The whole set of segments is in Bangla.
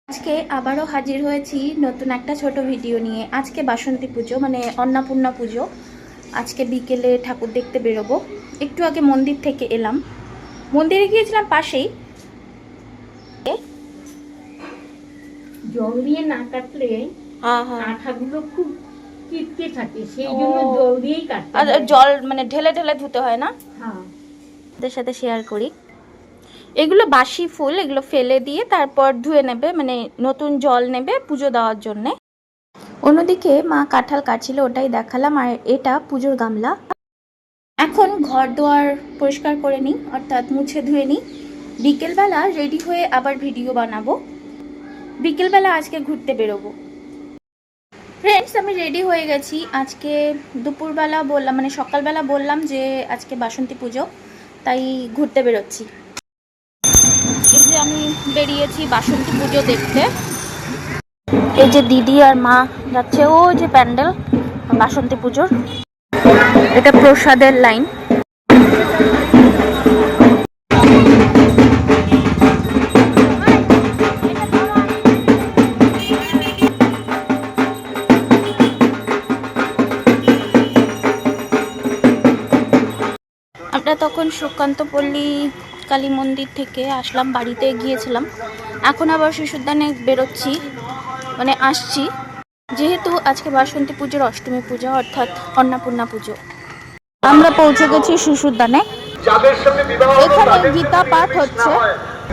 আজকে আবারও হাজির হয়েছি নতুন একটা ছোট ভিডিও নিয়ে। আজকে বাসন্তী পুজো মানে অন্নপূর্ণা পুজো। আজকে বিকেলে ঠাকুর দেখতে বেরোবো। একটু আগে মন্দির থেকে এলাম, মন্দিরে গিয়েছিলাম পাশেই। জল দিয়ে না কাটলে আঠাগুলো খুব চিটকে থাকে, সেই জন্য জল দিয়েই কাটতে আর হয়। জল মানে ঢেলে ঢেলে ধুতে হয় না? হ্যাঁ, ওদের সাথে শেয়ার করি। এগুলো বাসি ফুল, এগুলো ফেলে দিয়ে তারপর ধুয়ে নেবে, মানে নতুন জল নেবে পুজো দেওয়ার জন্যে। অন্যদিকে মা কাঁঠাল কাটছিল, ওটাই দেখালাম। আর এটা পুজোর গামলা। এখন ঘর দুয়ার পরিষ্কার করে নিই, অর্থাৎ মুছে ধুয়ে নিই। বিকেলবেলা রেডি হয়ে আবার ভিডিও বানাবো। বিকেলবেলা আজকে ঘুরতে বেরোবো। ফ্রেন্ডস, আমি রেডি হয়ে গেছি। আজকে দুপুরবেলা বললাম, মানে সকালবেলা বললাম যে আজকে বাসন্তী পুজো, তাই ঘুরতে বেরোচ্ছি। এই যে আমি বেরিয়েছি বাসন্তী পুজো দেখতে। এই যে দিদি আর মা যাচ্ছে, ও যে প্যান্ডেল বাসন্তী পুজোর, এটা প্রসাদের লাইন। আমরা তখন সুকান্তপল্লী কালী মন্দির থেকে আসলাম, বাড়িতে গিয়েছিলাম। এখন আবার শিশুদানে বেরোচ্ছি, মানে আসছি, যেহেতু আজকে বাসন্তী পুজোর অষ্টমী পূজা, অর্থাৎ অন্নপূর্ণা পুজো। আমরা পৌঁছে গেছি শিশুদানে। এখানে গীতা পাঠ হচ্ছে।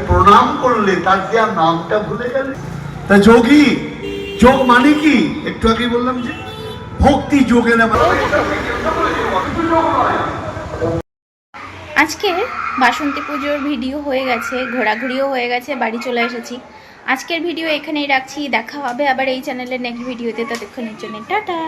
প্রণাম করলে তার যে নামটা ভুলে গেলে। তা যোগী, যোগ মানে কি? একটু আগে বললাম যে ভক্তি যোগে না। আজকে বাসন্তী পুজোর ভিডিও হয়ে গেছে, ঘোরাঘুরিও হয়ে গেছে, বাড়ি চলে এসেছি। আজকের ভিডিও এখানেই রাখছি। দেখা হবে আবার এই চ্যানেলের নেক্সট ভিডিওতে। ততক্ষণের জন্য টাটা।